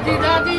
दादी दादी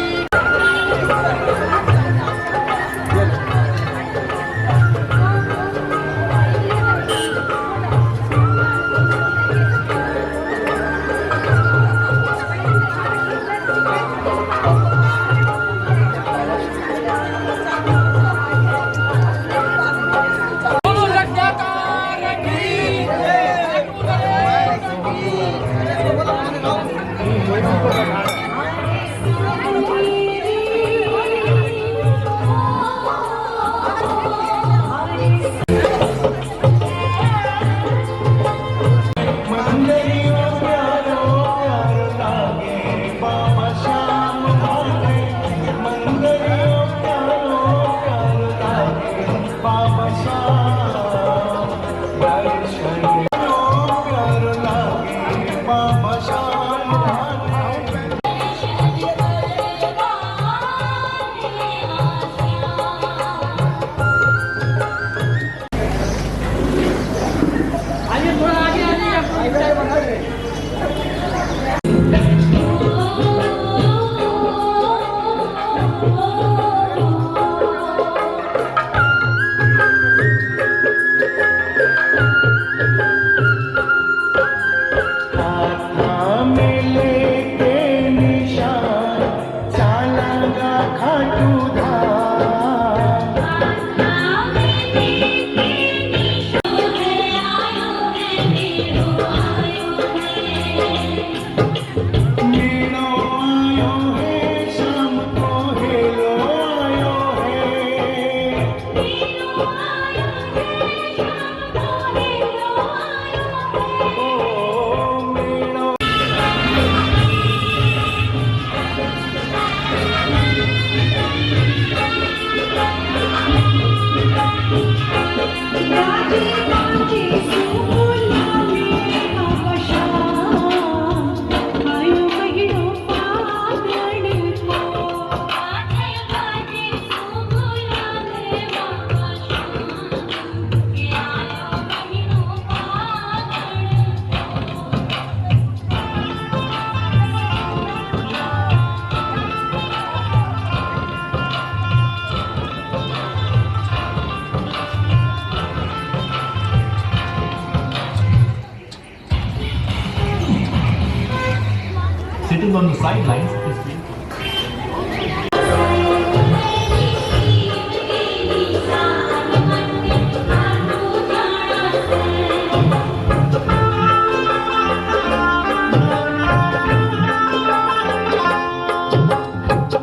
sitting on the sidelines is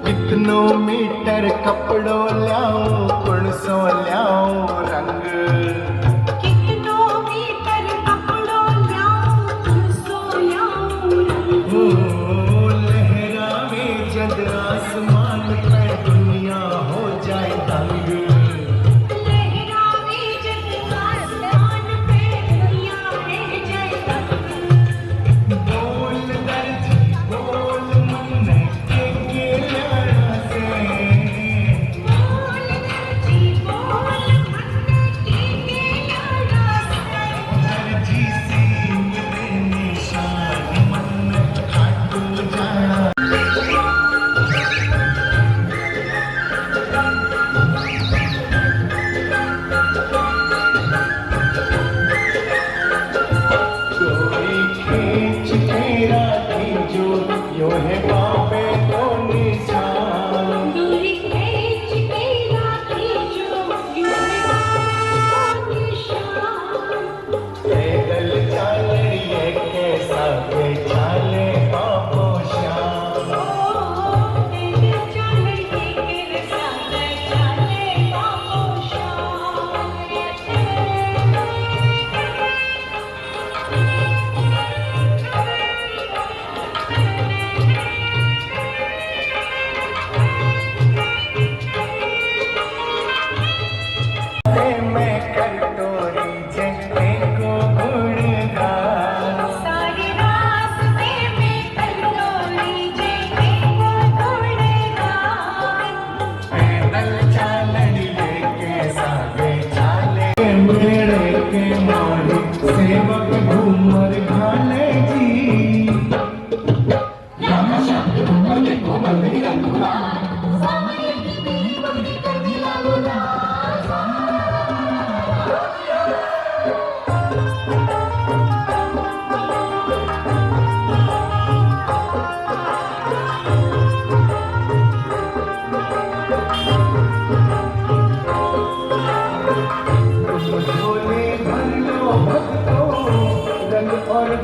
कितनों मीटर कपड़ों ल्याओ कुणसो ल्याओ रंग कितनों मीटर कपड़ों ल्याओ कुणसो ल्याओ रंग लहरावे जद आसमान पे दुनिया हो जाए तंग लहरावे जद आसमान पे दुनिया रह जाए तंग बोल दर्द बोल मन के लाना से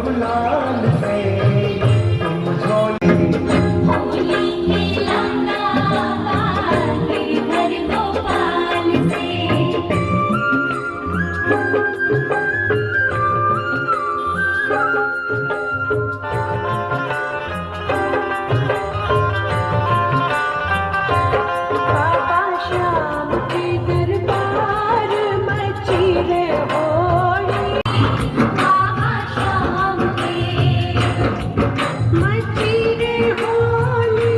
गुलाल से तुम झोली होली खेलना बाबा के घर गोपाल से। बाबा श्याम के दरबार मची रे होली, बाबा श्याम के मची रे होली।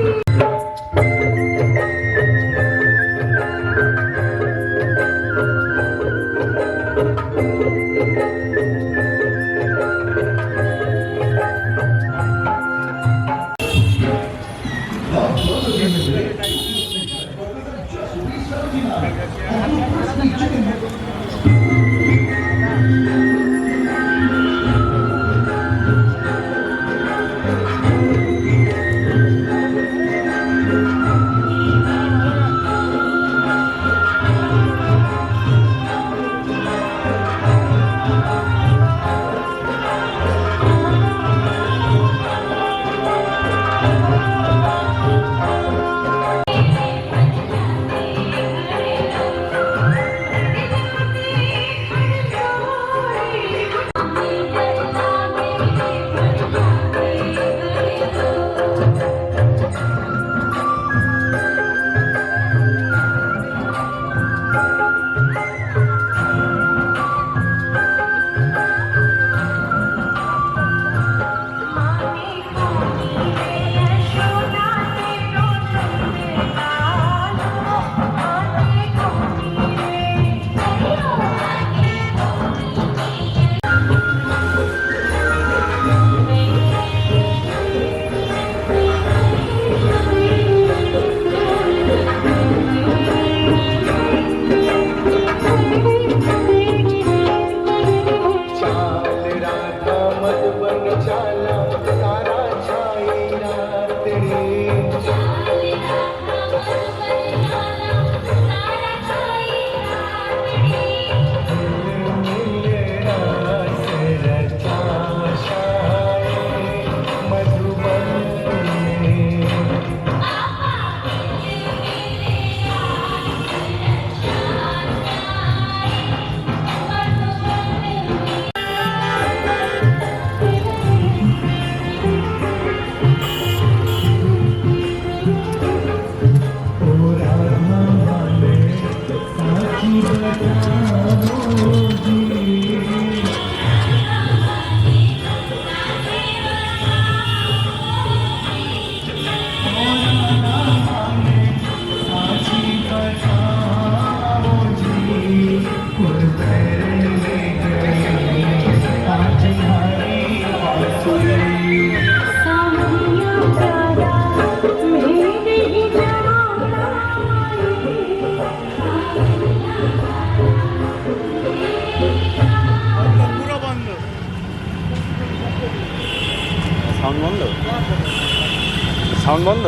সাউন্ড বন্ধ।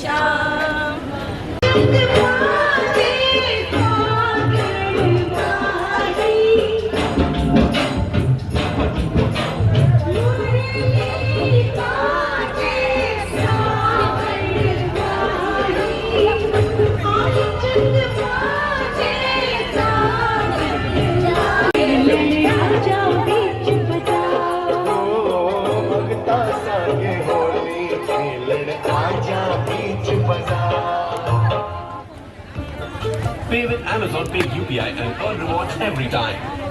Shyam Pay with Amazon Pay UPI and earn rewards every time.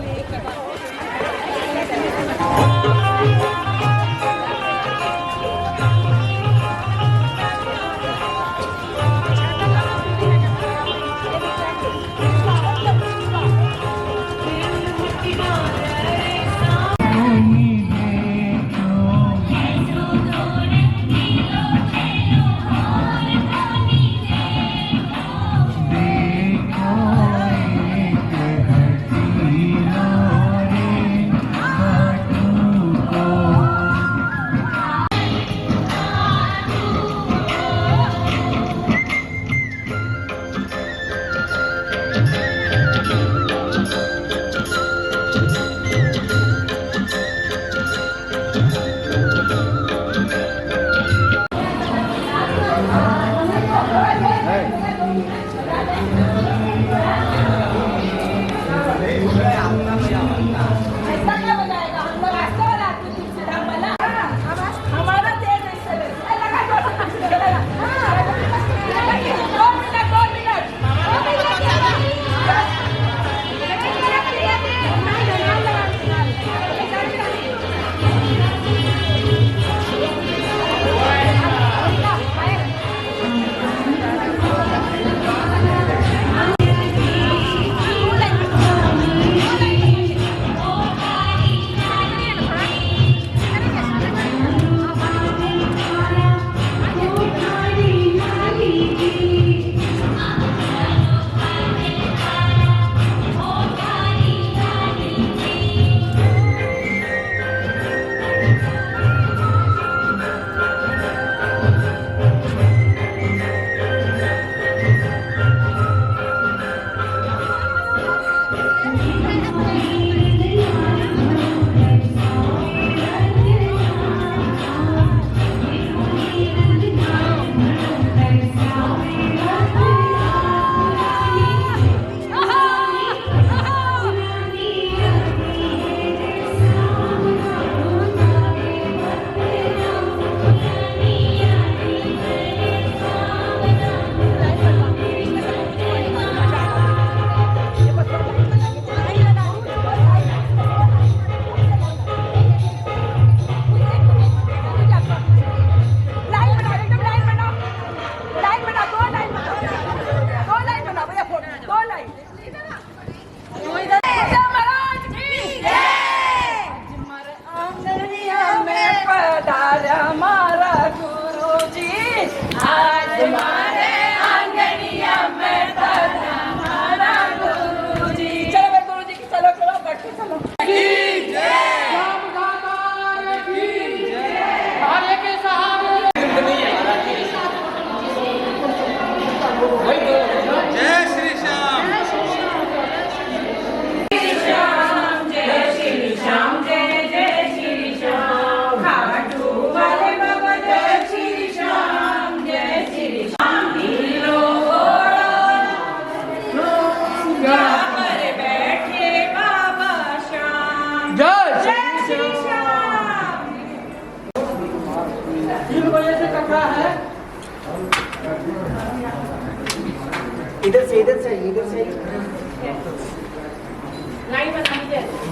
इधर से इधर से इधर से लाइन बना दीजिए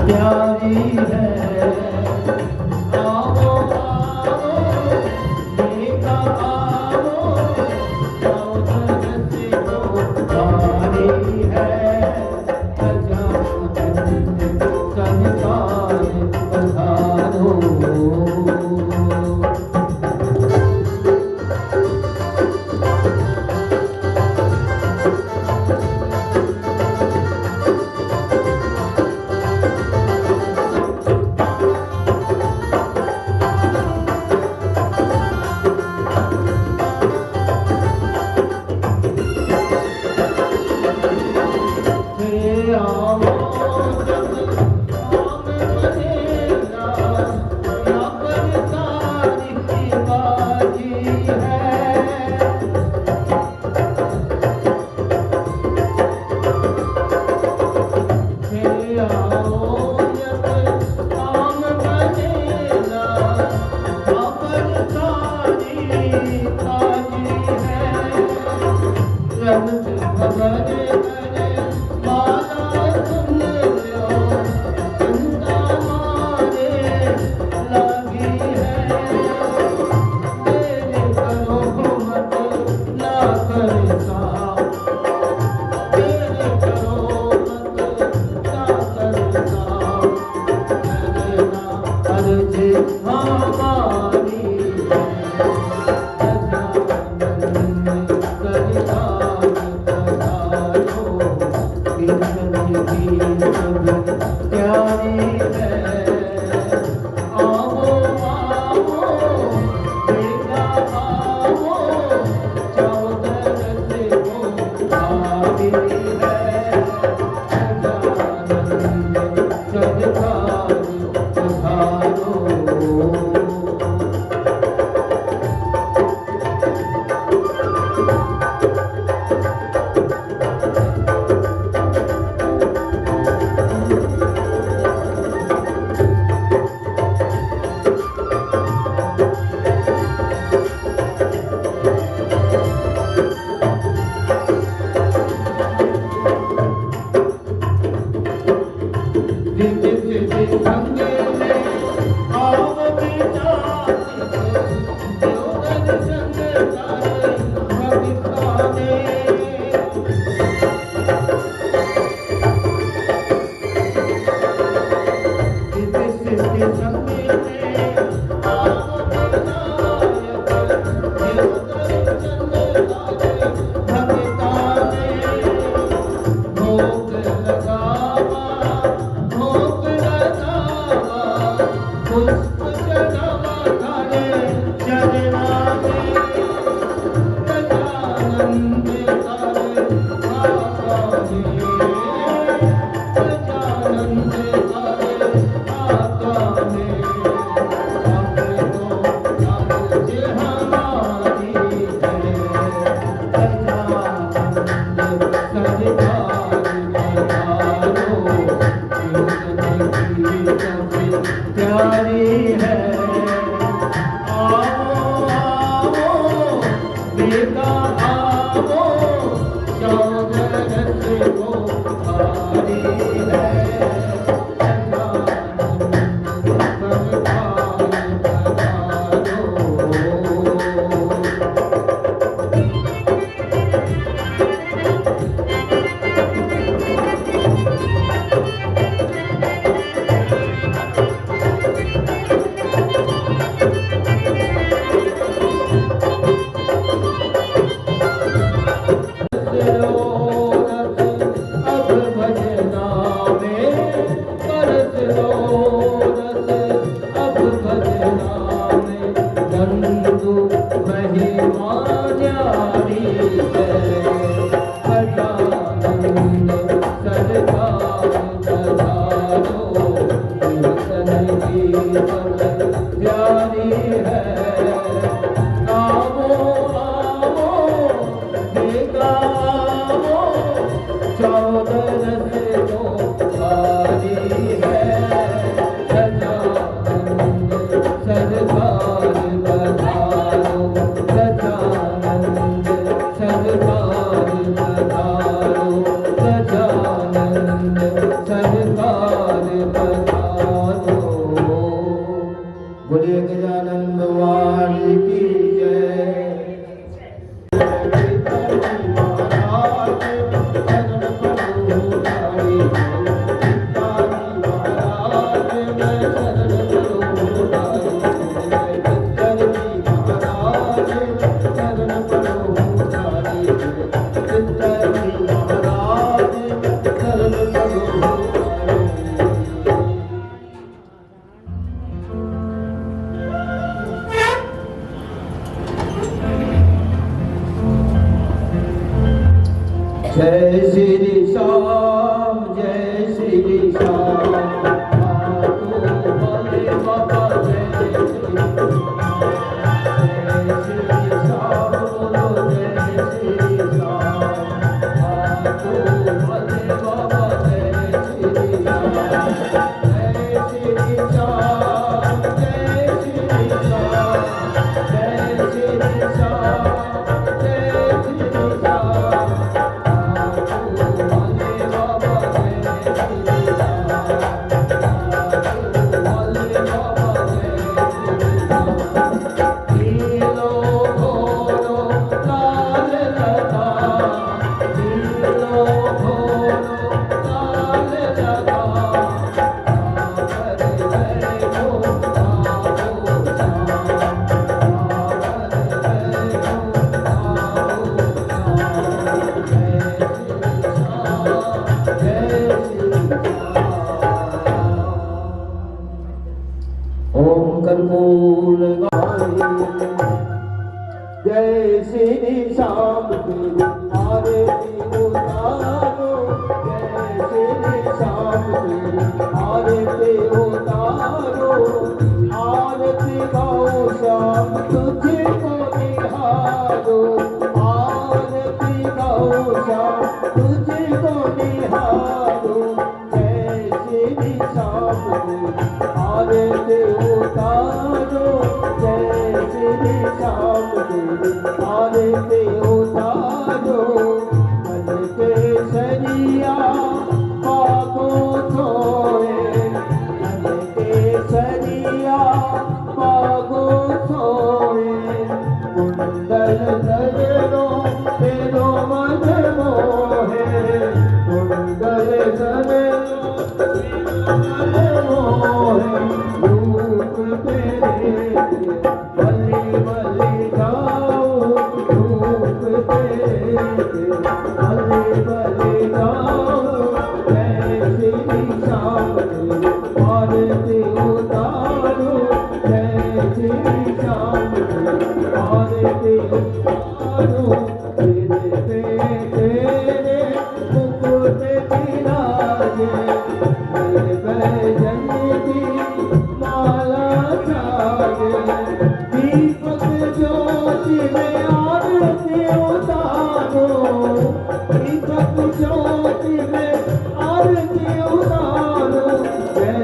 प्यारी है आओ आओ देखा आओ आओ धरती को प्यारी है अजान संसार पधारो जय श्री श्याम जय शाम तेरी आरती उतारो, जय श्री शाम तेरी आरती उतारो, आरती गाओ श्याम तुझको निहारो, आरती गाओ श्याम तुझको निहारो, जय श्री शाम तेरी आरती उतारो, जय श्री शाम तेरी आरती उतारो, मन के सरिया पागो थोए, मन के सरिया पागो थोए, कुंडल नजरो तेरो मन मोहे, कुंडल नजरो तेरो मन मोहे, रूप तेरे बलि बलि जाओ, रूप तेरे बलि बलि जाओ, जय श्री शाम तेरी आरती उतारो, जय श्री शाम तेरी आरती उतारो, तेरे पे तेरे मुकुट विराजे, मेरे बैजन की माला छाए, दीपक ज्योति में आरती उतारो, दीपक ज्योति में आरती उतारो, जय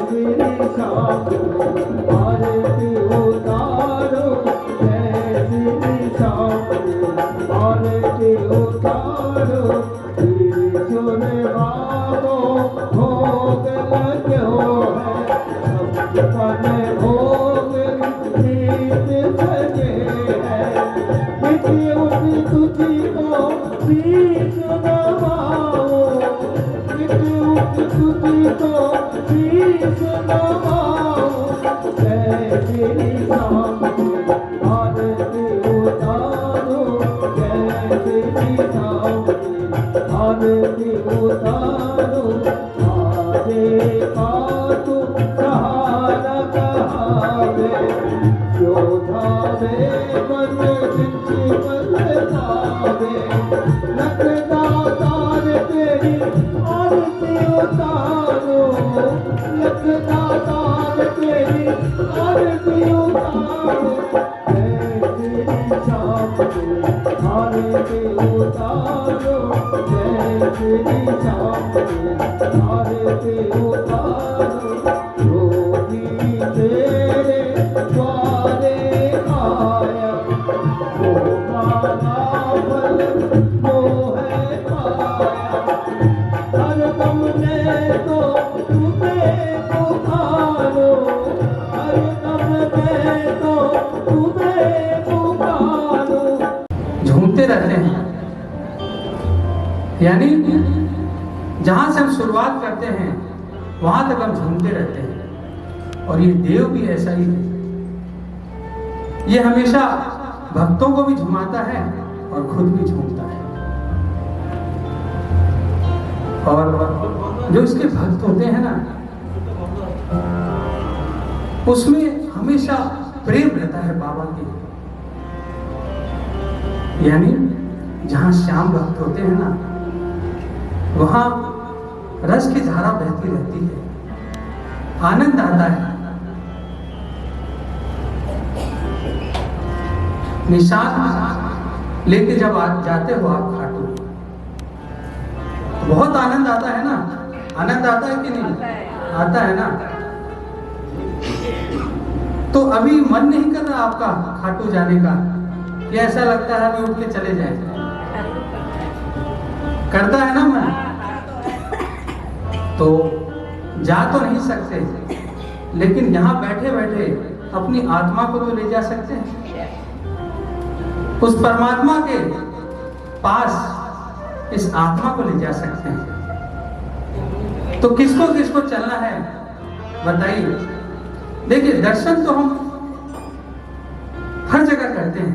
श्री शाम तेरी आरती उतारो, जय श्री शाम तेरी आरती उतारो, त्रिशूल मारो भोग लगो है, सबके भोग गीत सजे है, विद्युत तुझको शीश नवाओ, विद्युत तुझको शीश नवाओ, जय श्री शाम तेरी आरती उतारो, जय श्री शाम तेरी आरती उतारो, आगे पातु सहारा कहावे, योधावे मन जिनकी बलतावे, लखदा तार तेरी आरती उतारो, लखदा तार तेरी आरती उतारो, जय श्री शाम तेरी आरती उतारो, जय श्री शाम तेरी आरती उतारो, योगी तेरे द्वारे आया, वो माला फल मोह पाया, हर दम ने तो तुम्हें पुकारो, हर दम ने तो तुम्हें पुकारो। झूमते रहते हैं, यानी जहां से हम शुरुआत करते हैं वहां तक हम झूमते रहते हैं। और ये देव भी ऐसा ही है, ये हमेशा भक्तों को भी झुमाता है और खुद भी झूमता है। और जो इसके भक्त होते हैं ना, उसमें हमेशा प्रेम रहता है बाबा के। यानी जहां श्याम भक्त होते हैं ना, वहां रस की धारा बहती रहती है, आनंद आता है। निशान लेके जब आप जाते हो आप खाटू, तो बहुत आनंद आता है ना। आनंद आता है कि नहीं? आता है ना। तो अभी मन नहीं कर रहा आपका खाटू जाने का, कि ऐसा लगता है अभी उठ के चले जाए? करता है ना मन। तो जा तो नहीं सकते, लेकिन यहाँ बैठे बैठे अपनी आत्मा को तो ले जा सकते हैं उस परमात्मा के पास। इस आत्मा को ले जा सकते हैं। तो किसको किसको चलना है बताइए। देखिए, दर्शन तो हम हर जगह करते हैं।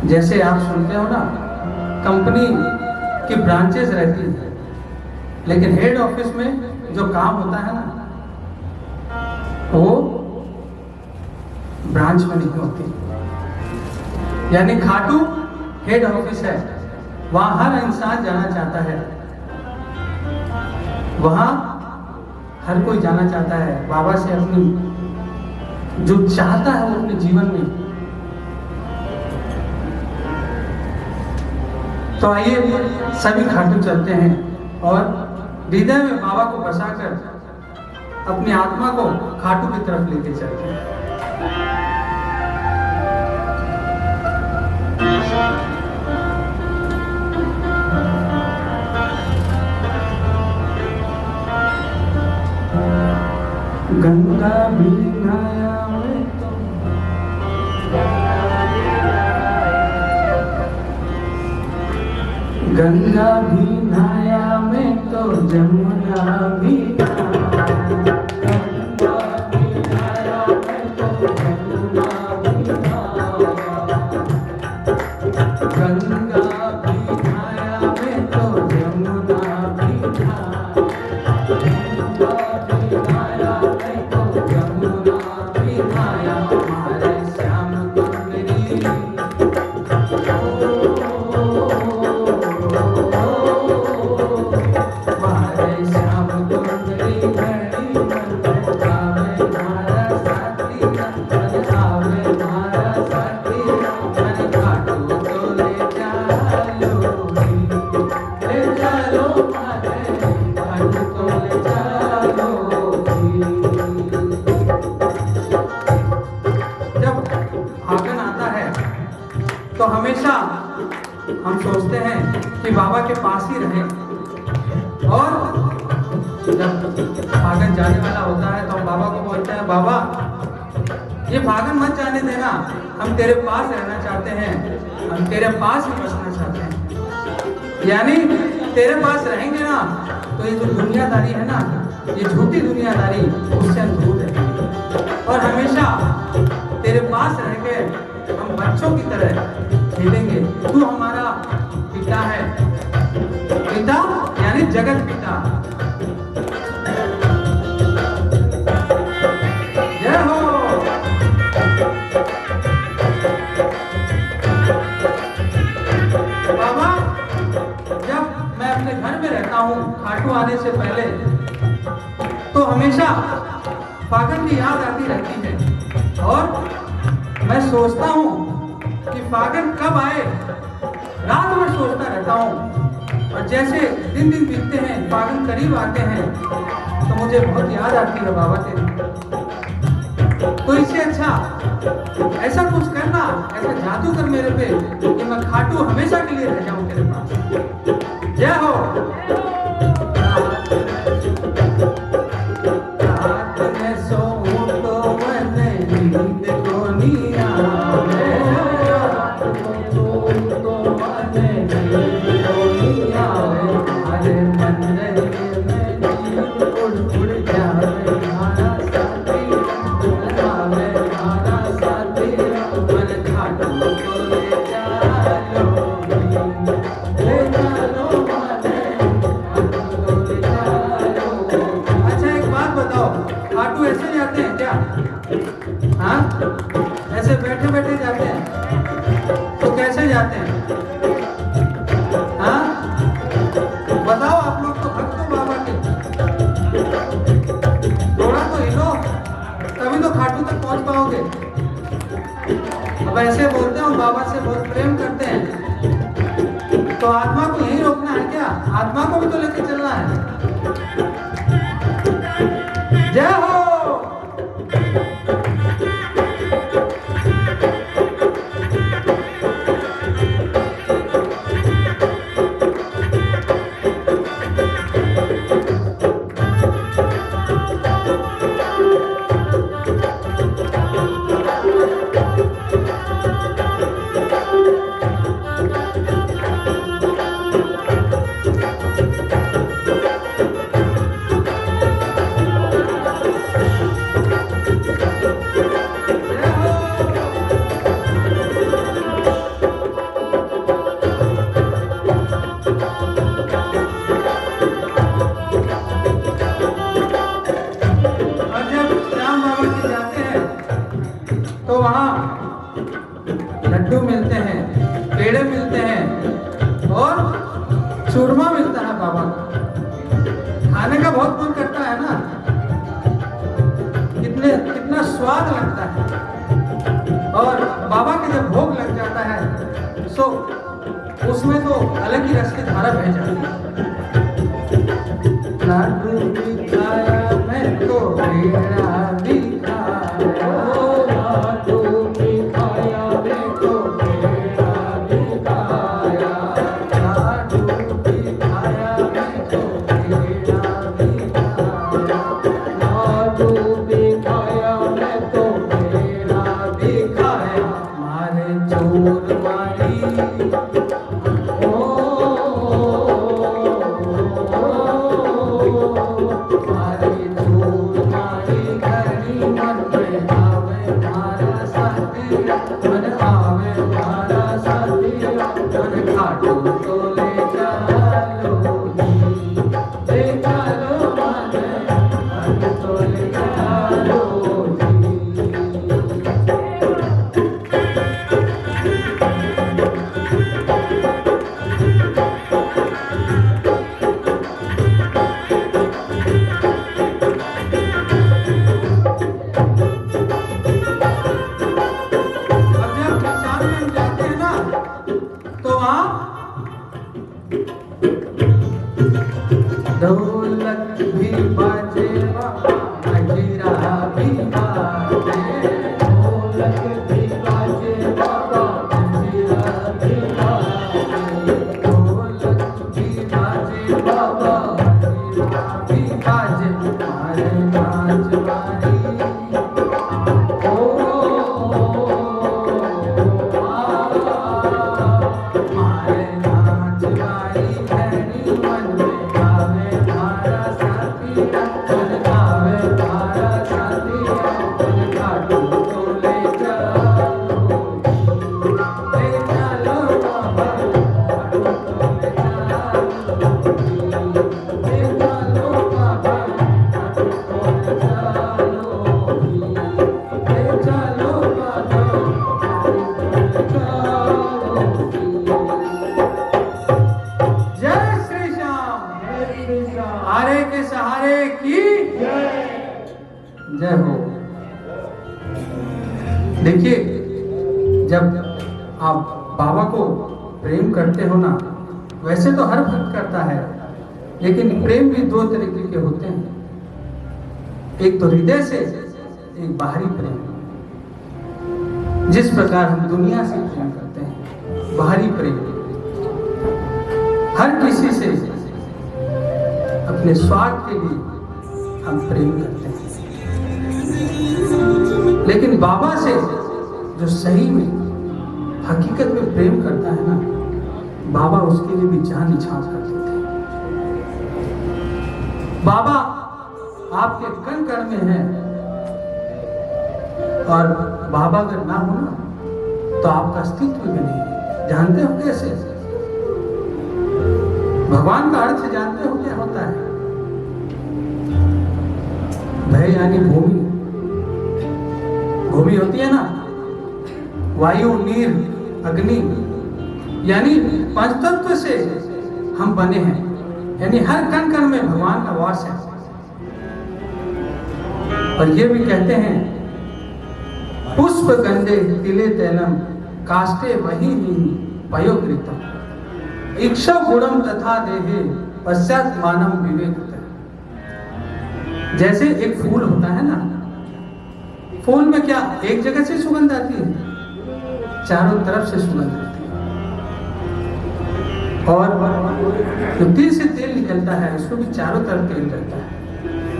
जैसे आप सुनते हो ना, कंपनी की ब्रांचेस रहती है, लेकिन हेड ऑफिस में जो काम होता है ना, वो ब्रांच में नहीं होती। यानी खाटू हेड ऑफिस है, वहां हर इंसान जाना चाहता है, वहां हर कोई जाना चाहता है बाबा से अपनी जो चाहता है वो अपने जीवन में। तो आइए सभी खाटू चलते हैं और हृदय में बाबा को बसाकर अपनी आत्मा को खाटू की तरफ लेके चलते हैं। गंगा भी नया में तो गंगा भी नया में तो जमुना भी तो हमेशा हम सोचते हैं कि बाबा के पास ही रहें, और जब फागन जाने वाला होता है तो हम बाबा को बोलते हैं, बाबा ये फागन मत जाने देना, हम तेरे पास रहना चाहते हैं, हम तेरे पास ही बसना चाहते हैं। यानी तेरे पास रहेंगे ना तो ये जो दुनियादारी है ना, ये झूठी दुनियादारी, उससे हम दूर रहेंगे और हमेशा तेरे पास रह के हम बच्चों की तरह खेलेंगे। तू हमारा पिता है, पिता यानी जगत पिता। जय हो। बाबा, जब मैं अपने घर में रहता हूँ खाटू आने से पहले, तो हमेशा फागन की याद आती रहती है और मैं सोचता हूँ कि फागन कब आए, रात में सोचता रहता हूँ। और जैसे दिन दिन बीतते हैं, फागन करीब आते हैं, तो मुझे बहुत याद आती है बाबा तेरी। तो इससे अच्छा ऐसा कुछ करना, ऐसा जादू कर मेरे पे कि मैं खाटू हमेशा के लिए रह जाऊं तेरे पास। जय हो। रात में सोऊं तो मैंने नींद को नहीं आवे, रात में सोऊं तो मैंने नींद को नहीं आवे, अरे मंदिर में जीव उड़ उड़ जावे, हमारा साथी आवे, हमारा साथी मन खाटू को ले चलो, ले चलो माने खाटू को ले चलो। अच्छा एक बात बताओ, खाटू ऐसे जाते हैं क्या? हाँ, ऐसे बैठे बैठे जाते हैं? तो कैसे जाते हैं? हाँ, बताओ। आप लोग तो भक्त हो बाबा के, थोड़ा तो हिलो, तभी तो खाटू तक पहुंच पाओगे। अब ऐसे बोलते हो बाबा से बहुत प्रेम करते हैं, तो आत्मा को यही रोकना है क्या? आत्मा को भी तो लेके चलना है। जय हो। पेड़े मिलते हैं और चूरमा मिलता है बाबा का। खाने का बहुत मन करता है ना, कितना स्वाद लगता है। और बाबा के जब भोग लग जाता है तो उसमें तो अलग ही रस की धारा बह जाती है। लाडू भी खाया मैं तो पेड़ा भी खाया, लाडू भी खाया मैं तो पेड़ा भी खाया, लाडू भी खाया मैं तो पेड़ा भी खाया, लाडू भी खाया मैं तो पेड़ा भी खाया। मारे चोर मारी ढोलक भी बाजे मजीरा भी बाजे, ढोलक भी बाजे बाबा मजीरा भी बाजे, ढोलक भी बाजे बाबा मजीरा भी बाजे। मारे नाच वाली मारे नाच वाली धनी मन में आवे धारा साथी, मन आवे धारा साथी, मन काटू तो ले चलो, ले चलो बाबा काटू तो ले चलो, ले चलो बाबा काटू तो ले चलो, ले चलो बाबा काटू तो ले चलो। जय श्री श्याम, आरे के सहारे की जय हो। देखिए, जब आप बाबा को प्रेम करते हो ना, वैसे तो हर भक्त करता है, लेकिन प्रेम भी दो तरीके के होते हैं। एक तो हृदय से, एक बाहरी प्रेम। जिस प्रकार हम दुनिया से प्रेम करते हैं, बाहरी प्रेम हर किसी से अपने स्वार्थ के लिए हम प्रेम करते हैं, लेकिन बाबा से जो सही में हकीकत में प्रेम करता है ना, बाबा उसके लिए भी जान निछावर कर देते हैं। बाबा आपके कण कण में है, और बाबा अगर ना हो ना तो आपका अस्तित्व भी नहीं है। जानते हो कैसे? भगवान का अर्थ जानते हो क्या होता है? भय यानी भूमि। भूमि होती है ना, वायु, नीर, अग्नि, यानी पंचतत्व से हम बने हैं, यानी हर कण कण में भगवान का वास है। और ये भी कहते हैं, पुष्प गंधे तिले तैलम काष्टे वही पयोकृतम इक्षा गुणम तथा देहे पश्चात मानव विवेक। जैसे एक फूल होता है ना, फूल में क्या एक जगह से सुगंध आती है? चारों तरफ से सुगंध आती है। और जो तिल से तेल निकलता है, उसको भी चारों तरफ तेल निकलता है।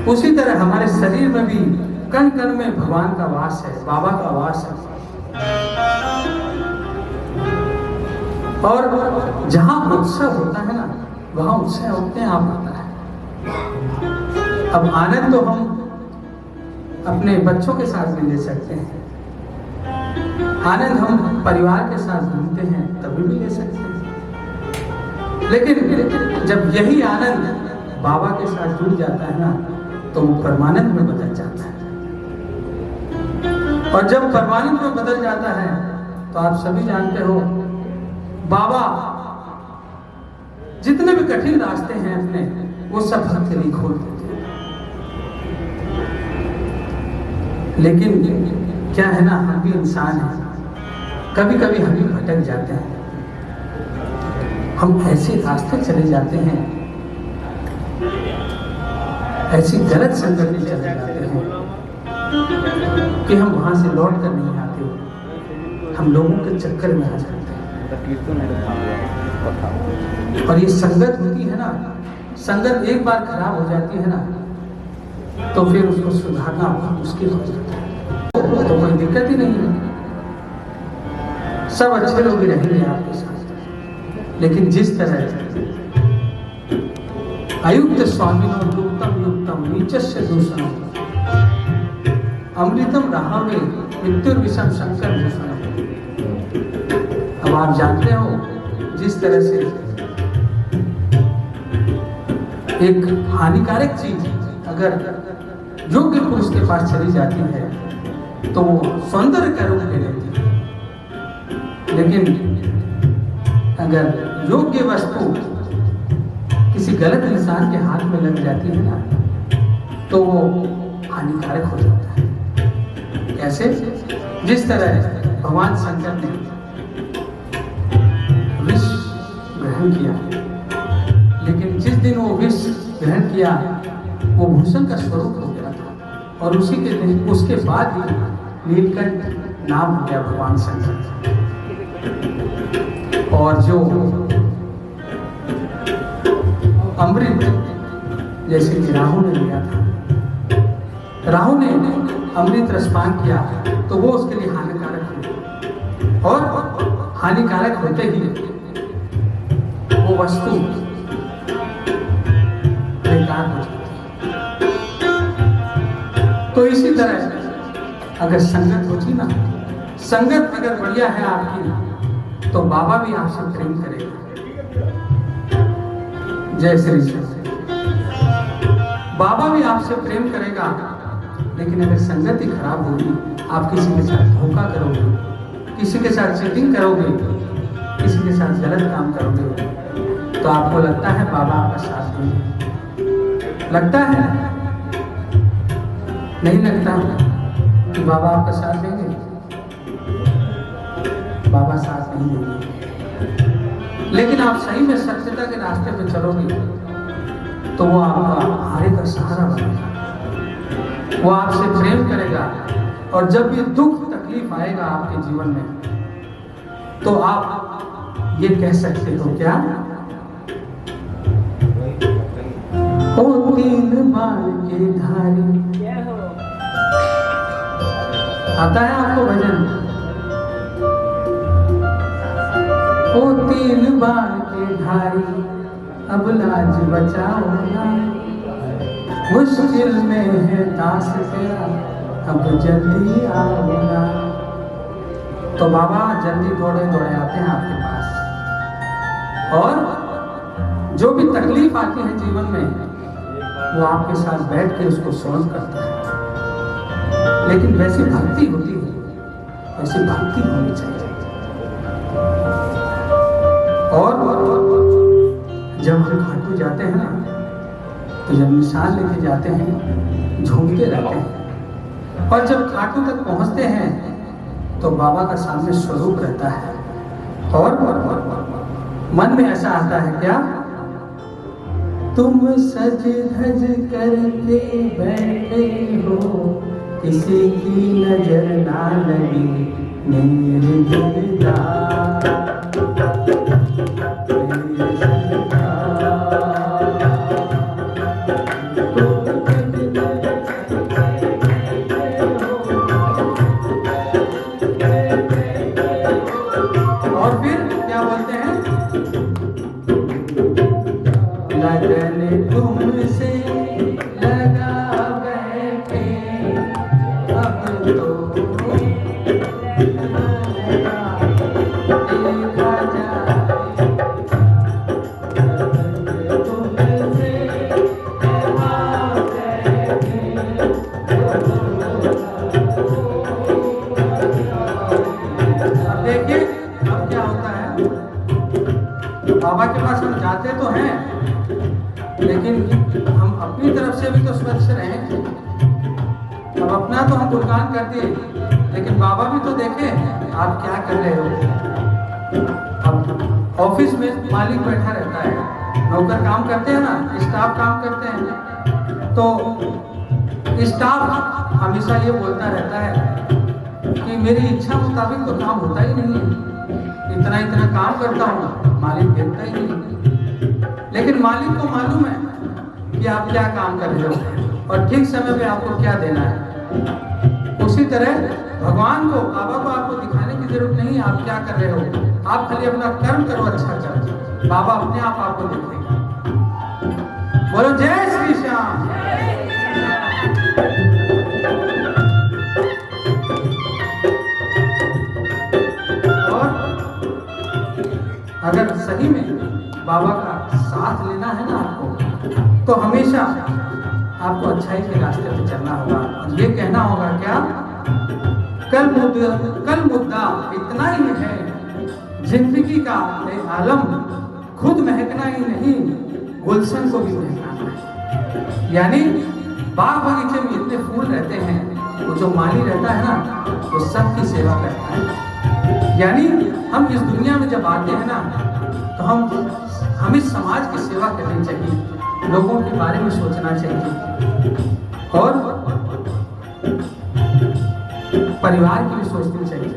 उसी तरह हमारे शरीर में भी कण कण में भगवान का वास है, बाबा का वास है। और जहां उत्सव होता है ना, वहां उत्सव अपने आप होता है। अब आनंद तो हम अपने बच्चों के साथ भी ले सकते हैं, आनंद हम परिवार के साथ घूमते हैं तभी भी ले सकते हैं। लेकिन जब यही आनंद बाबा के साथ जुड़ जाता है ना, तो वो परमानंद में बदल जाता है। और जब परमानंद में बदल जाता है तो आप सभी जानते हो, बाबा जितने भी कठिन रास्ते हैं अपने, वो सब भक्त के लिए खोल देते हैं। लेकिन क्या है ना, हम भी इंसान हैं, कभी कभी हम भी भटक जाते हैं। हम ऐसे रास्ते चले जाते हैं, ऐसी गलत संगत में चले जाते हैं कि हम वहां से लौट कर नहीं आते, हम लोगों के चक्कर में आ जाते हैं। और ये संगत होती है ना, संगत एक बार खराब हो जाती है ना, तो फिर उसको सुधारना बहुत मुश्किल हो जाता है। तो कोई दिक्कत ही नहीं है, सब अच्छे लोग ही रहेंगे आपके साथ। लेकिन जिस तरह अयुक्त स्वामिनो युक्तम युक्तम नीचस्य दूषणम अमृतम रहा में मृत्युर्विषम शंकर दूषणम। अब आप जानते हो, जिस तरह से एक हानिकारक चीज अगर योग्य पुरुष के पास चली जाती है तो वो सौंदर्य का रूप ले लेती है, लेकिन अगर योग्य वस्तु किसी गलत इंसान के हाथ में लग जाती है ना, तो वो हानिकारक हो जाता है। कैसे? जिस तरह भगवान शंकर ने विष ग्रहण किया, लेकिन जिस दिन वो विष ग्रहण किया वो भूषण का स्वरूप हो गया था, और उसी के दिन उसके बाद ही नीलकंठ नाम हो गया भगवान शंकर। और जो अमृत जैसे कि राहु ने लिया था, राहु ने अमृत रसपान किया तो वो उसके लिए हानिकारक हुआ, और हानिकारक होते ही वो वस्तु बेकार हो जाती है। तो इसी तरह अगर संगत होती ना, संगत अगर बढ़िया है आपकी, तो बाबा भी आपसे प्रेम करेगा। जय श्री कृष्ण। बाबा भी आपसे प्रेम करेगा, लेकिन अगर संगत ही खराब होगी, आप किसी के साथ धोखा करोगे, किसी के साथ चीटिंग करोगे, किसी के साथ गलत काम करोगे, तो आपको लगता है बाबा आपका साथ देंगे? लगता है? नहीं लगता कि बाबा आपका साथ देंगे। बाबा साथ नहीं देंगे, लेकिन आप सही में सत्यता के रास्ते पे चलोगे तो वो आपका हारे का सहारा बनेगा, वो आपसे प्रेम करेगा। और जब भी दुख तकलीफ आएगा आपके जीवन में, तो आप ये कह सकते हो क्या? ओ तीन बाल के धारी। आता है आपको भजन? ओ तीन बाल के धारी, अब लाज बचाओ ना, मुश्किल में है दास तेरा, अब जल्दी आओ ना। तो बाबा जल्दी दौड़े दौड़े आते हैं आपके पास, और जो भी तकलीफ आती है जीवन में, वो आपके साथ बैठ के उसको सॉल्व करता है। लेकिन वैसी भक्ति होती है, वैसी भक्ति होनी चाहिए। और जब हम खाटू जाते हैं ना, तो जब निशान लेके जाते हैं, झूमते रहते हैं, और जब खाटू तक पहुंचते हैं तो बाबा का सामने स्वरूप रहता है, और मन में ऐसा आता है क्या? तुम सज धज करके बैठे हो, किसी की नजर ना लगी मेरे दिलदार। और फिर क्या बोलते हैं? लगन तुमसे लगा बैठे, अब तो देखा जाए, तुमसे लगा बैठे। अब देखिए अब क्या होता है, बाबा के पास हम जाते तो हैं, लेकिन हम अपनी तरफ से भी तो स्वच्छ रहें। अब अपना तो हम गुणगान कर दिए, लेकिन बाबा भी तो देखें आप क्या कर रहे हो। अब ऑफिस में मालिक बैठा रहता है, नौकर काम करते हैं ना, स्टाफ काम करते हैं, तो स्टाफ हमेशा ये बोलता रहता है कि मेरी इच्छा मुताबिक तो काम होता ही नहीं है, इतना इतना काम करता हूँ, मालिक देखता ही नहीं। लेकिन मालिक को मालूम है कि आप क्या काम कर रहे हो और ठीक समय पे आपको क्या देना है। उसी तरह भगवान को, बाबा को आपको दिखाने की जरूरत नहीं, आप क्या कर रहे हो, आप खाली अपना कर्म करो, अच्छा करो, बाबा अपने आप आपको देखेगा। बोलो जय श्री श्याम। और अगर सही में बाबा का साथ लेना है ना आपको, तो हमेशा आपको अच्छाई के रास्ते पे चलना होगा और ये कहना होगा क्या, कल मुद्दा इतना ही है, जिंदगी का आलम खुद महकना ही नहीं, गुलशन को भी महकाना है। यानी बाग बगीचे में इतने फूल रहते हैं, वो जो माली रहता है ना, वो सबकी सेवा करता है। यानी हम इस दुनिया में जब आते हैं ना, तो हमें समाज की सेवा करनी चाहिए, लोगों के बारे में सोचना चाहिए और परिवार की भी सोचनी चाहिए।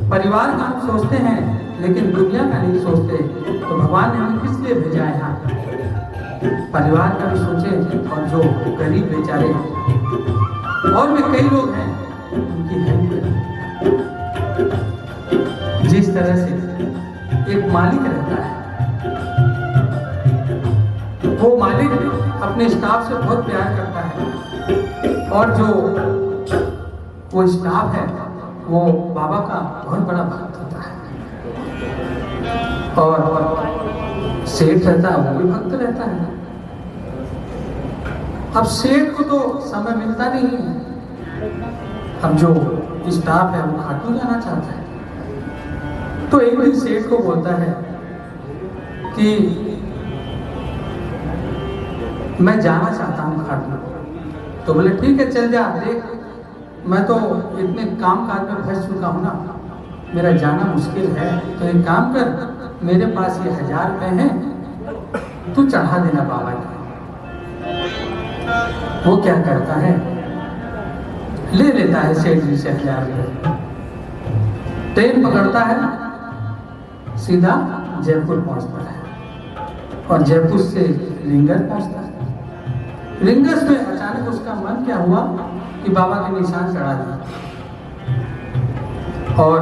परिवार का हम सोचते हैं लेकिन दुनिया का नहीं सोचते, तो भगवान ने हमें किस लिए भेजा है यहाँ? परिवार का भी सोचे और जो गरीब बेचारे और भी कई लोग हैं उनकी हेल्प करें। जिस तरह से एक मालिक रहता है, वो मालिक अपने स्टाफ से बहुत प्यार करता है और जो वो स्टाफ है वो बाबा का बहुत बड़ा भक्त होता है और सेठ रहता है वो भी भक्त रहता है। अब सेठ को तो समय मिलता नहीं है, अब जो स्टाफ है वो खाटू जाना चाहता है, तो एक दिन सेठ को बोलता है कि मैं जाना चाहता हूँ खाटू। तो बोले ठीक है चल जा, देख मैं तो इतने काम काज में फंस चुका हूँ ना, मेरा जाना मुश्किल है, तो एक काम कर, मेरे पास ये 1000 रुपए हैं, तू चढ़ा देना बाबा को। वो क्या करता है, ले लेता है सेठ जी से 1000 रुपए, ट्रेन पकड़ता है, सीधा जयपुर पहुंचता है और जयपुर से रिंगस पहुंचता है। रिंगस में अचानक उसका मन क्या हुआ कि बाबा के निशान चढ़ा दिया और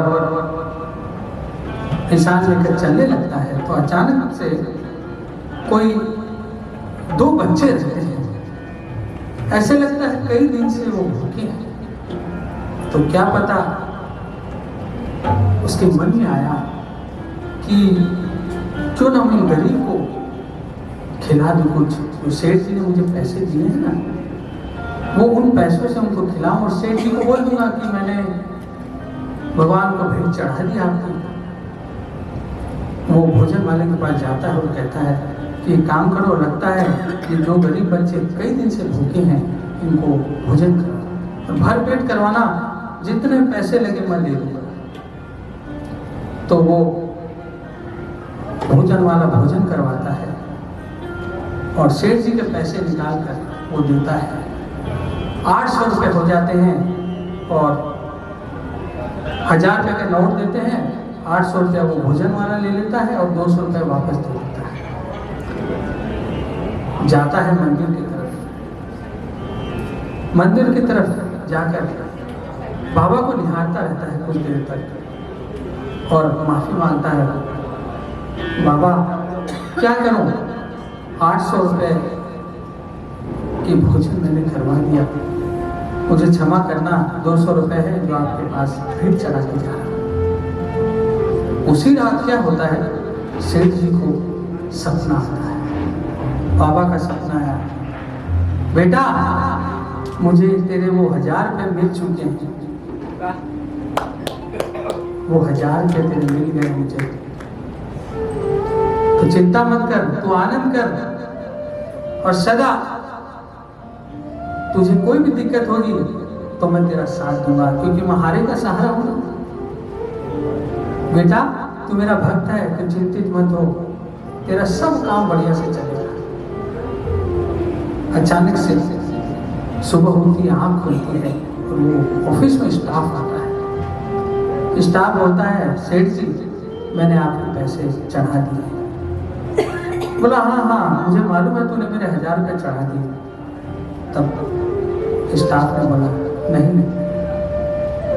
निशान लेकर चलने लगता है, तो अचानक से कोई 2 बच्चे रहते हैं, ऐसे लगता है कई दिन से वो भूखे हैं। तो क्या पता उसके मन में आया कि क्यों ना मैं गरीब को खिला दूं कुछ। तो सेठ जी ने मुझे पैसे दिए हैं ना, वो उन पैसों से उनको खिलाऊं और सेठ जी को बोल दूंगा कि मैंने भगवान को भेंट चढ़ा दिया आपको। वो भोजन वाले के पास जाता है और कहता है कि एक काम करो, लगता है कि 2 गरीब बच्चे कई दिन से भूखे हैं, इनको भोजन करो और भर पेट करवाना, जितने पैसे लगे मैं दे दूंगा। तो वो भोजन वाला भोजन करवाता है और सेठ जी के पैसे निकाल कर वो देता है। 800 रुपये हो जाते हैं और 1000 रुपये का नोट देते हैं, 800 रुपया वो भोजन वाला ले लेता है और 200 रुपये वापस दे देता है। जाता है मंदिर की तरफ, मंदिर की तरफ जाकर बाबा को निहारता रहता है कुछ देर तक और माफी मांगता है, बाबा क्या करूं, 800 रुपये की भोजन मैंने करवा दिया, मुझे क्षमा करना, 200 रुपये है जो आपके पास भेंट चढ़ा के जा रहा। उसी रात क्या होता है, सेठ जी को सपना आता है, बाबा का सपना आया, बेटा मुझे तेरे वो 1000 रुपये मिल चुके हैं, वो 1000 रुपये तेरे मिल गए मुझे, तो चिंता मत कर, तू आनंद कर और सदा तुझे कोई भी दिक्कत होगी तो मैं तेरा साथ दूंगा, क्योंकि मैं हारे का सहारा हूं। बेटा तू मेरा भक्त है, तू चिंतित मत हो, तेरा सब काम बढ़िया से चलेगा। अचानक से सुबह होती है, आँख खुलती है और वो ऑफिस में स्टाफ आता है। स्टाफ बोलता है, सेठ जी मैंने आपके पैसे चढ़ा दिए। बोला हाँ हाँ मुझे मालूम है, तूने मेरे 1000 रुपये चढ़ा दिए। तब स्टाफ ने बोला नहीं,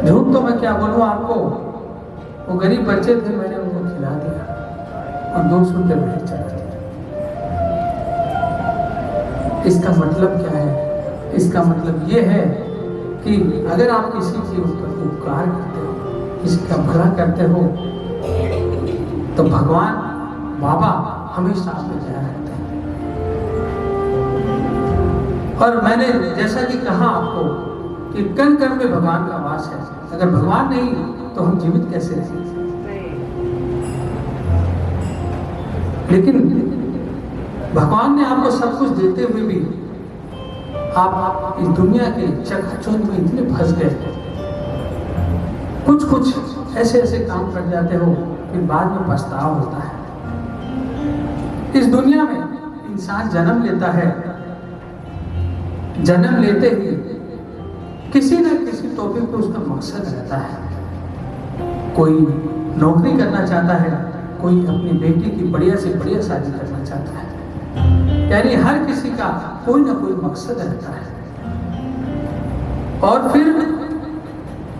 झूठ तो मैं क्या बोलूँ आपको, वो गरीब बच्चे थे, मैंने उनको खिला दिया और 200 रुपये भेंट चढ़ा दिया। इसका मतलब क्या है? इसका मतलब ये है कि अगर आप किसी के ऊपर उपकार करते हो, किसी का भला करते हो, तो भगवान बाबा हमेशा आप में दया रखते हैं। और मैंने जैसा कि कहा आपको कि कण कण में भगवान का वास है। अगर भगवान नहीं तो हम जीवित कैसे रहेंगे? लेकिन भगवान ने आपको सब कुछ देते हुए भी आप इस दुनिया के चकाचौंध में इतने फंस गए, कुछ ऐसे ऐसे काम कर जाते हो फिर बाद में पछतावा होता है। इस दुनिया में इंसान जन्म लेता है, जन्म लेते ही किसी न किसी टॉपिक पे उसका मकसद रहता है। कोई नौकरी करना चाहता है, कोई अपनी बेटी की बढ़िया से बढ़िया शादी करना चाहता है, यानी हर किसी का कोई ना कोई मकसद रहता है। और फिर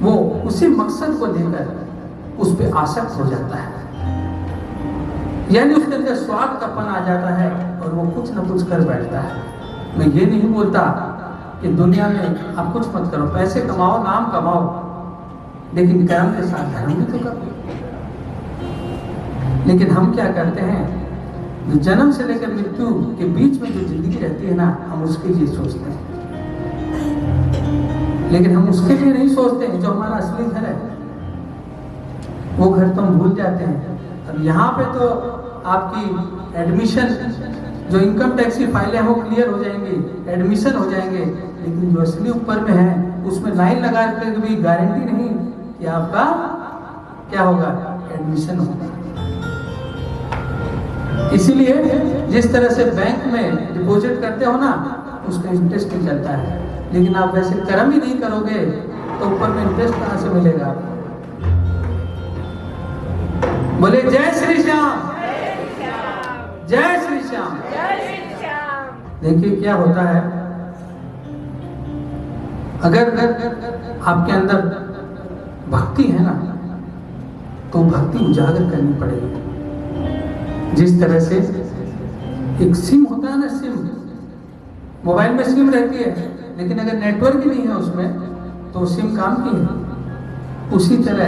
वो उसी मकसद को लेकर उस पर आसक्त हो जाता है, यानी उसके अंदर स्वार्थपन आ जाता है और वो कुछ ना कुछ कर बैठता है। मैं ये नहीं बोलता कि दुनिया में आप कुछ मत करो, पैसे कमाओ, नाम कमाओ, लेकिन कर्म के साथ धर्म भी तो करो। लेकिन हम क्या करते हैं, जो जन्म से लेकर मृत्यु के बीच में जो जिंदगी रहती है ना, हम उसके लिए सोचते हैं, लेकिन हम उसके लिए नहीं सोचते हैं जो हमारा असली घर है। वो घर तो हम भूल जाते हैं। अब यहाँ पे तो आपकी एडमिशन, जो इनकम टैक्स की फाइलें हैं वो क्लियर हो जाएंगी, एडमिशन हो जाएंगे, लेकिन जो असली ऊपर में है उसमें लाइन लगा के भी गारंटी नहीं कि आपका क्या होगा, एडमिशन होगा। इसीलिए जिस तरह से बैंक में डिपॉजिट करते हो ना, उसका इंटरेस्ट नहीं चलता है, लेकिन आप वैसे कर्म ही नहीं करोगे तो ऊपर में इंटरेस्ट कहाँ से मिलेगा? बोले जय श्री श्याम, जय श्री श्याम। देखिए क्या होता है, अगर आपके अंदर भक्ति है ना, तो भक्ति उजागर करनी पड़ेगी। जिस तरह से एक सिम होता है ना, सिम मोबाइल में सिम रहती है, लेकिन अगर नेटवर्क ही नहीं है उसमें तो सिम काम की है। उसी तरह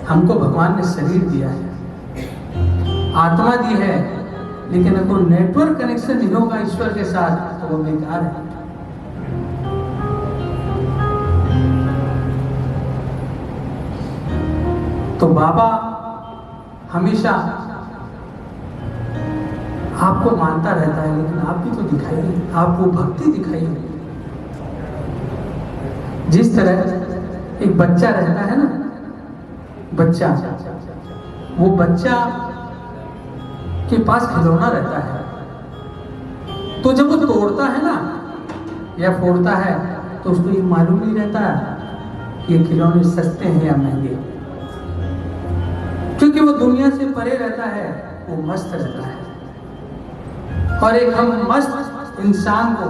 हमको भगवान ने शरीर दिया है, आत्मा दी है, लेकिन अगर नेटवर्क कनेक्शन नहीं होगा ईश्वर के साथ तो वो बेकार है। तो बाबा हमेशा आपको मानता रहता है, लेकिन आप भी तो दिखाइए, आप वो भक्ति दिखाइए। जिस तरह एक बच्चा रहता है ना, बच्चा, वो बच्चा के पास खिलौना रहता है, तो जब वो तोड़ता है ना या फोड़ता है तो उसको ये मालूम नहीं रहता कि ये खिलौने सस्ते हैं या महंगे, क्योंकि वो दुनिया से परे रहता है, वो मस्त रहता है। और एक हम मस्त इंसान को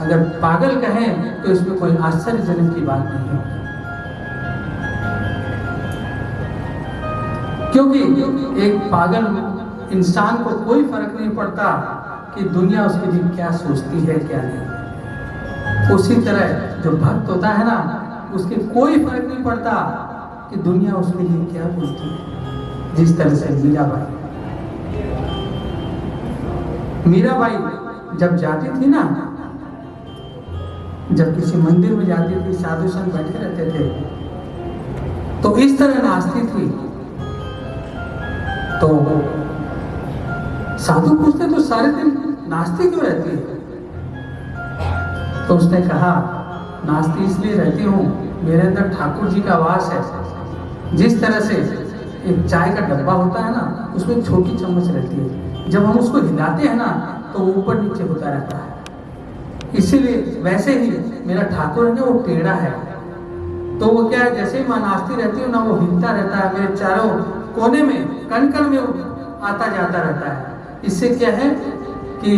अगर पागल कहें तो इसमें कोई आश्चर्यजनक की बात नहीं है, क्योंकि एक पागल इंसान को कोई फर्क नहीं पड़ता कि दुनिया उसके लिए क्या सोचती है क्या नहीं। उसी तरह जो भक्त होता है ना, उसके कोई फर्क नहीं पड़ता कि दुनिया उसके लिए क्या बोलती है। जिस तरह से मीराबाई जब जाती थी ना, जब किसी मंदिर में जाती थी, साधु संत बैठे रहते थे, तो इस तरह नाचती थी तो साधु पूछते तो सारे दिन नाचती क्यों रहती है? तो उसने कहा नाचती इसलिए रहती हूँ, मेरे अंदर ठाकुर जी का वास है। जिस तरह से एक चाय का डब्बा होता है ना, उसमें छोटी चम्मच रहती है, जब हम उसको हिलाते हैं ना तो वो ऊपर नीचे होता रहता है। इसीलिए वैसे ही मेरा ठाकुर है ना, वो टेढ़ा है। तो वो क्या है, जैसे ही माँ नाचती रहती हूँ ना, वो हिलता रहता है, मेरे चारों कोने में कण कण में आता जाता रहता है। इससे क्या है कि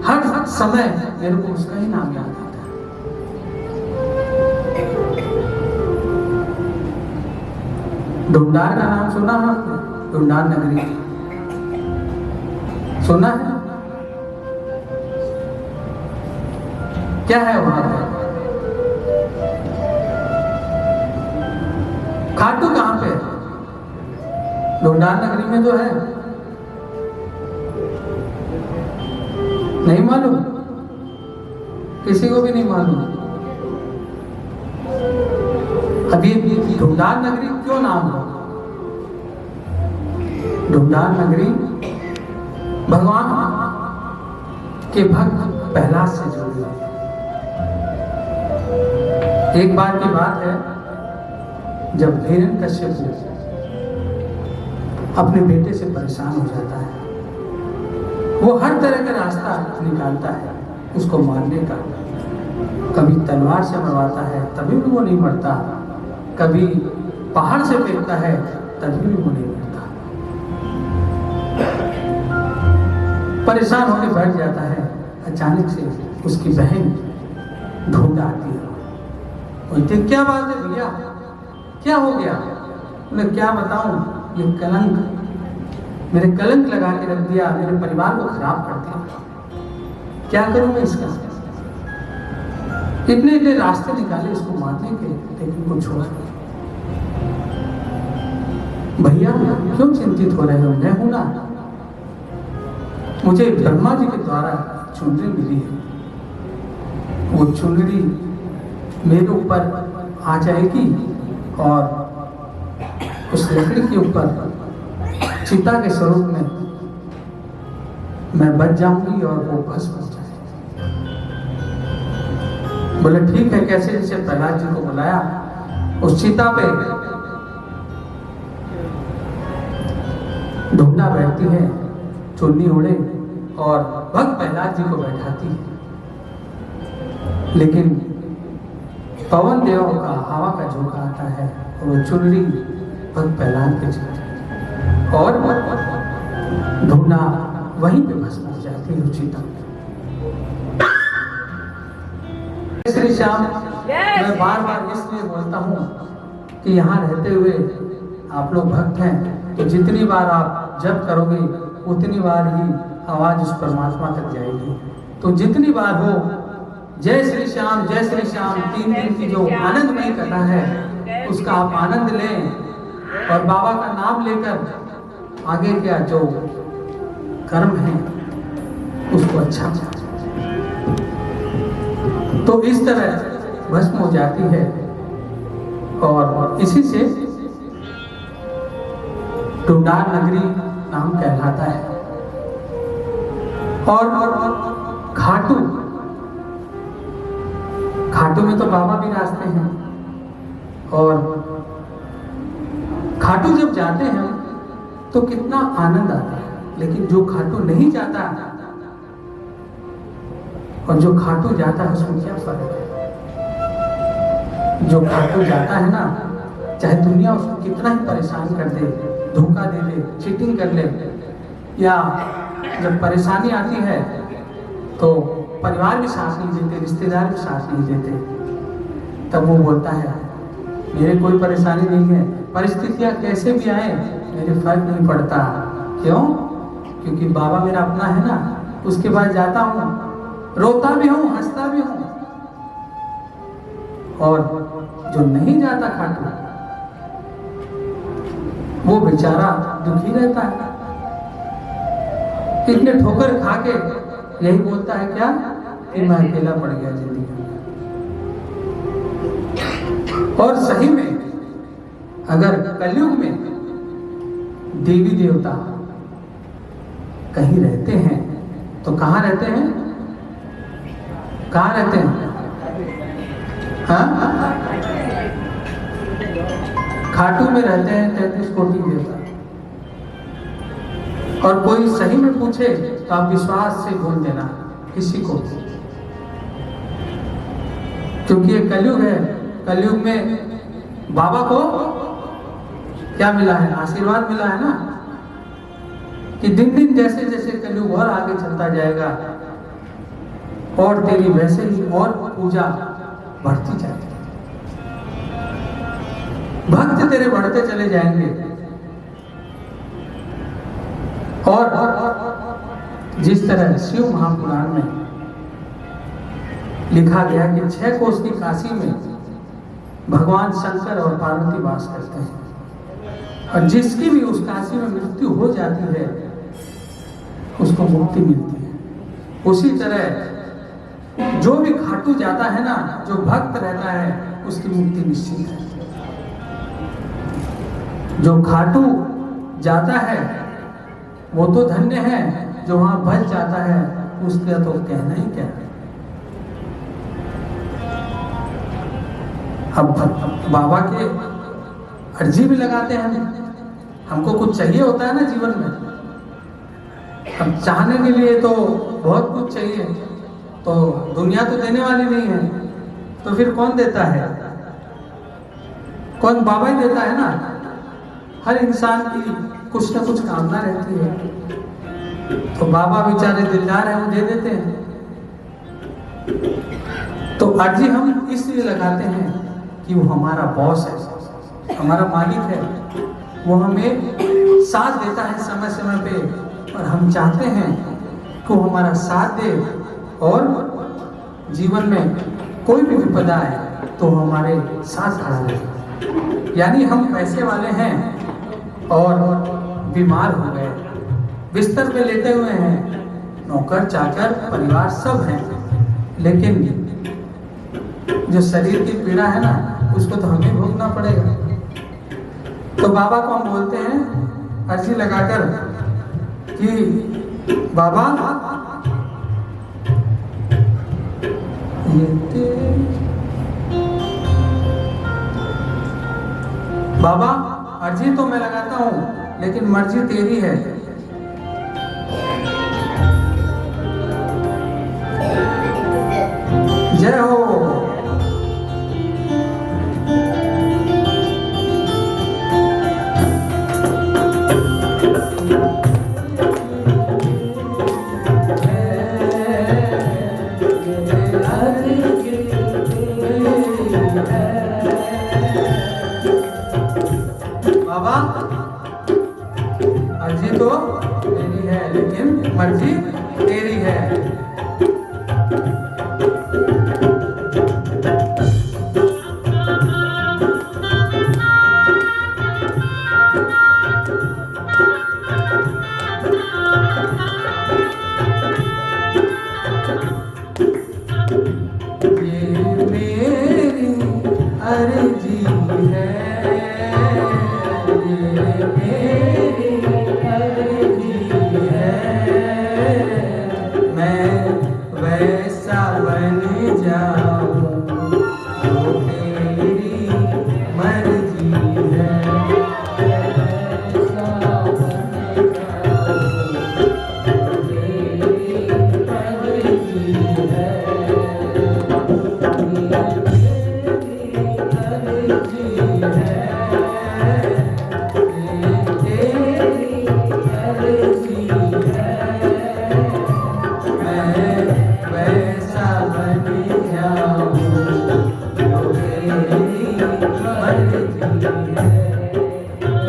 हर समय मेरे को उसका ही नाम याद आता है। ढूंढार का नाम सुना है आपने? ढूंढार नगरी सुना है? क्या है वहां पर? खाटू कहां पे? ढूंढार नगरी में तो है, नहीं मालूम? किसी को भी नहीं मालूम? अभी ढूंढार नगरी क्यों नाम हो? ढूंढार नगरी भगवान के भक्त प्रहलाद से जुड़ी है। एक बार की बात है, जब हिरण्यकश्यप अपने बेटे से परेशान हो जाता है, वो हर तरह का रास्ता निकालता है उसको मारने का। कभी तलवार से मरवाता है तभी भी वो नहीं मरता, कभी पहाड़ से फेंकता है तभी भी वो नहीं मरता। परेशान होकर बैठ जाता है। अचानक से उसकी बहन ढूंढ आती है। बोलते क्या बात है भैया, क्या हो गया? मैं क्या बताऊं, ये कलंक मेरे कलंक लगा के रख दिया, मेरे परिवार को खराब कर दिया, क्या करूं मैं इसका? इतने इतने रास्ते निकाले इसको मारने के, लेकिन कुछ हुआ नहीं। भैया क्यों चिंतित हो रहे हो? मैं हूं ना, मुझे ब्रह्मा जी के द्वारा चुनरी मिली है, वो चुनरी मेरे ऊपर आ जाएगी और उस लकड़ी के ऊपर चिता के स्वरूप में मैं बच जाऊंगी और वो भस्म हो जाएगी। बोले ठीक है। कैसे? जैसे प्रहलाद जी को बुलाया, उस चिता पे ढूंढा बैठती है, चुन्नी ओढ़े, और भक्त प्रहलाद जी को बैठाती है। लेकिन पवन देव का हवा का झोंका आता है और वो चुनरी भक्त प्रहलाद पे चढ़ जाती और ढूंढा वहीं पे भस्म हो जाती है चिता। श्री श्याम, मैं बार बार इसलिए बोलता हूँ कि यहाँ रहते हुए आप लोग भक्त हैं, तो जितनी बार आप जप करोगे उतनी बार ही आवाज उस परमात्मा तक जाएगी। तो जितनी बार हो जय श्री श्याम, जय श्री श्याम, 3 दिन की जो आनंदमय कथा है उसका आप आनंद लें और बाबा का नाम लेकर आगे क्या जो कर्म है उसको अच्छा। तो इस तरह भस्म हो जाती है और इसी से ढूंढार नगरी नाम कहलाता है। और खाटू में तो बाबा भी नाचते हैं, और खाटू जब जाते हैं तो कितना आनंद आता है। लेकिन जो खाटू नहीं जाता और जो खाटू जाता है उसमें क्या फर्क है? जो खाटू जाता है ना, चाहे दुनिया उसको कितना ही परेशान कर दे, धोखा दे दे, चीटिंग कर ले, या जब परेशानी आती है तो परिवार भी साथ नहीं देते, रिश्तेदार भी साथ नहीं देते, तब वो बोलता है मेरे कोई परेशानी नहीं है, परिस्थितियां कैसे भी आए मेरे फर्क नहीं पड़ता। क्यों? क्योंकि बाबा मेरा अपना है ना। उसके बाद जाता हूँ, रोता भी हूँ, हंसता भी हूँ। और जो नहीं जाता खाटू, वो बेचारा दुखी रहता है। इतने ठोकर खा के यही बोलता है क्या कि मैं अकेला पड़ गया जिंदगी में। और सही में अगर कलयुग में देवी देवता कहीं रहते हैं तो कहाँ रहते हैं? कहाँ रहते हैं? हाँ, खाटू में रहते हैं 33 कोटि देवता। और कोई सही में पूछे तो आप विश्वास से बोल देना किसी को, क्योंकि ये कलयुग है। कलयुग में बाबा को क्या मिला है? आशीर्वाद मिला है ना, कि दिन दिन जैसे जैसे कलयुग और आगे चलता जाएगा और तेरी वैसे ही और पूजा बढ़ती जाएगी, भक्त तेरे बढ़ते चले जाएंगे। और जिस तरह शिव महापुराण में लिखा गया कि 6 कोस की काशी में भगवान शंकर और पार्वती वास करते हैं, और जिसकी भी उस काशी में मृत्यु हो जाती है उसको मुक्ति मिलती है। उसी तरह जो भी खाटू जाता है ना, जो भक्त रहता है, उसकी मुक्ति निश्चित है। जो खाटू जाता है वो तो धन्य है, जो वहां बच जाता है उसका तो कहना ही क्या है। अब बाबा के अर्जी भी लगाते हैं, हमको कुछ चाहिए होता है ना जीवन में। अब चाहने के लिए तो बहुत कुछ चाहिए, तो दुनिया तो देने वाली नहीं है, तो फिर कौन देता है? कौन? बाबा ही देता है ना। हर इंसान की कुछ ना कुछ कामना रहती है, तो बाबा बेचारे दिलदार है, वो दे देते हैं। तो अर्जी हम इसलिए लगाते हैं कि वो हमारा बॉस है, हमारा मालिक है, वो हमें साथ देता है समय समय पे, और हम चाहते हैं कि वो हमारा साथ दे, और जीवन में कोई भी विपदा आए तो हमारे साथ खड़ा रहे। यानी हम पैसे वाले हैं और बीमार हो गए, बिस्तर पे लेटे हुए हैं, नौकर चाकर परिवार सब हैं, लेकिन जो शरीर की पीड़ा है ना, उसको तो हमें भोगना पड़ेगा। तो बाबा को हम बोलते हैं अर्जी लगाकर कि बाबा बाबा अर्जी तो मैं लगाता हूं, लेकिन मर्जी तेरी है। जय हो। बाबा अर्जी तो तेरी है, लेकिन मर्जी तेरी है। ये मेरी अर्जी है, वैसा बन जाऊं जो तेरी मर्जी है।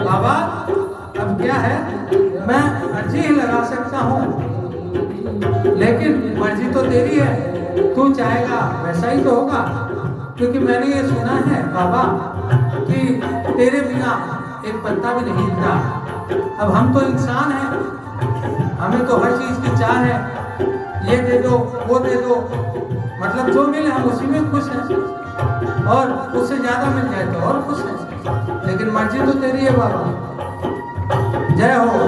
बाबा अब क्या है, मैं अर्जी ही लगा सकता हूँ, लेकिन मर्जी तो तेरी है, तू चाहेगा वैसा ही तो होगा। क्योंकि मैंने ये सुना है बाबा कि तेरे बिना एक पत्ता भी नहीं हिलता। अब हम तो इंसान हैं, हमें तो हर चीज की चाह है, ये दे दो वो दे दो, मतलब जो मिले हम उसी में खुश हैं, और उससे ज्यादा मिल जाए तो और खुश हैं। लेकिन मर्जी तो तेरी है बाबा। जय हो।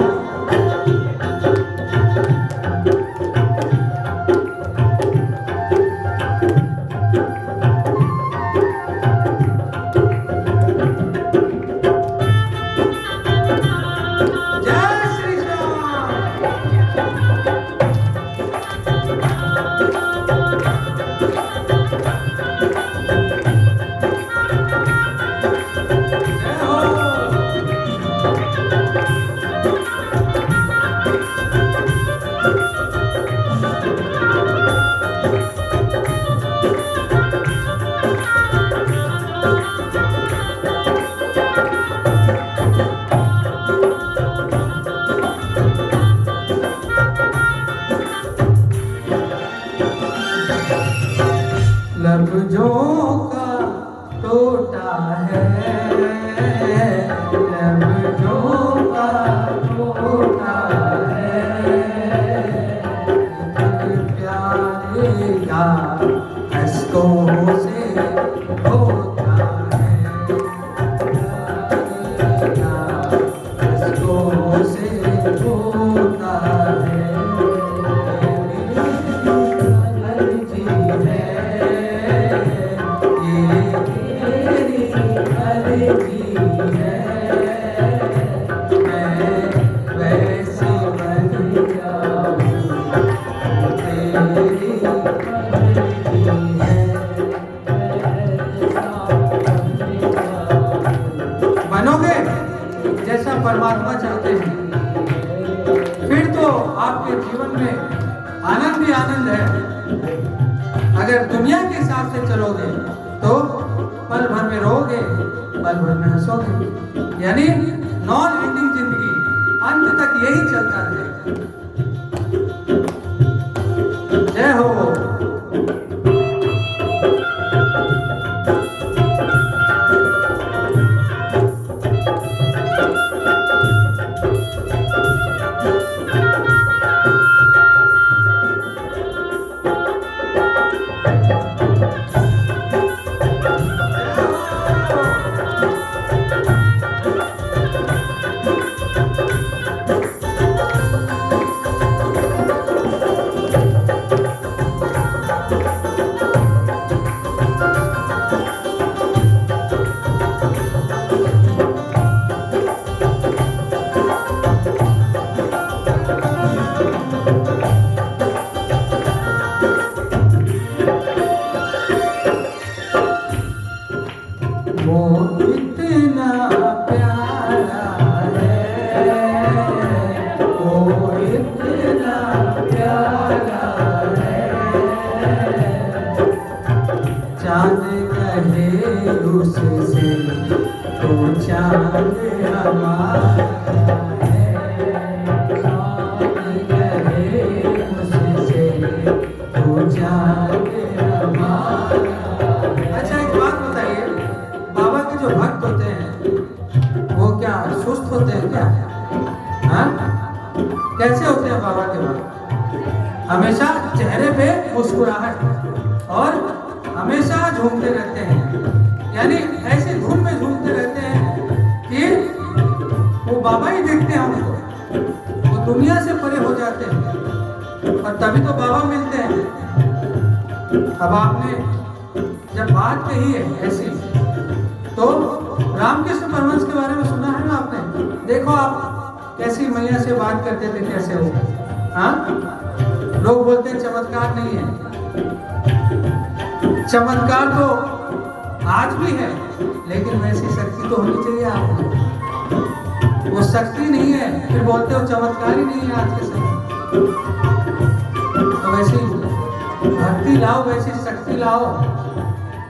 लफ्जों का टोटा है, लफ्जों का टोटा है, प्यारे का अश्कों से होता है, प्यारे का अश्कों से होता है। बनोगे जैसा परमात्मा चाहते हैं, फिर तो आपके जीवन में आनंद ही आनंद है। अगर दुनिया के हिसाब से चलोगे तो पल भर में रोगे, पल भर में हंसोगे, यानी नॉन एंडिंग जिंदगी, अंत तक यही चलता रहेगा। जय हो। वो इतना प्यारा है, वो इतना प्यारा है, चांद कहे उससे तो चांद हमारा है, चांद कहे उससे तो चांद हमारा। अच्छा एक बात बताइए, बाबा के जो भक्त होते हैं वो क्या सुस्त होते हैं क्या? हाँ? कैसे होते हैं बाबा के भक्त? हमेशा चेहरे पे मुस्कुराहट और हमेशा झूमते रहते हैं, यानी ऐसे धुन में झूमते रहते हैं कि वो बाबा ही देखते हैं उनको, वो दुनिया से परे हो जाते हैं और तभी तो बाबा मिलते हैं। अब आपने जब बात कही है ऐसी, तो रामकृष्ण परमहंस के बारे में सुना है ना आपने? देखो आप कैसी मैया से बात करते थे, कैसे हो। हाँ, लोग बोलते हैं चमत्कार नहीं है, चमत्कार तो आज भी है, लेकिन वैसी शक्ति तो होनी चाहिए आपको। वो शक्ति नहीं है, फिर बोलते हो चमत्कार ही नहीं है आज के समय। तो वैसी भक्ति लाओ, वैसी शक्ति लाओ,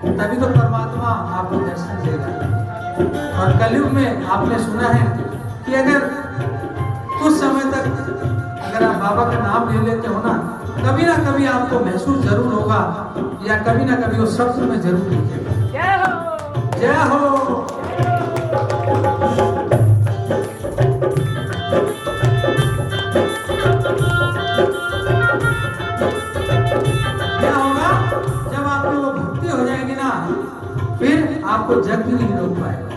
तभी तो परमात्मा आपको दर्शन देगा। और कलयुग में आपने सुना है कि अगर कुछ समय तक अगर आप बाबा का नाम ले लेते हो ना कभी आपको महसूस जरूर होगा, या कभी ना कभी वो शब्द में जरूर दिखेगा। जय हो, जय हो। क्या होगा जब आपकी वो भक्ति हो जाएगी ना, फिर आपको जग भी नहीं रोक पाएगा।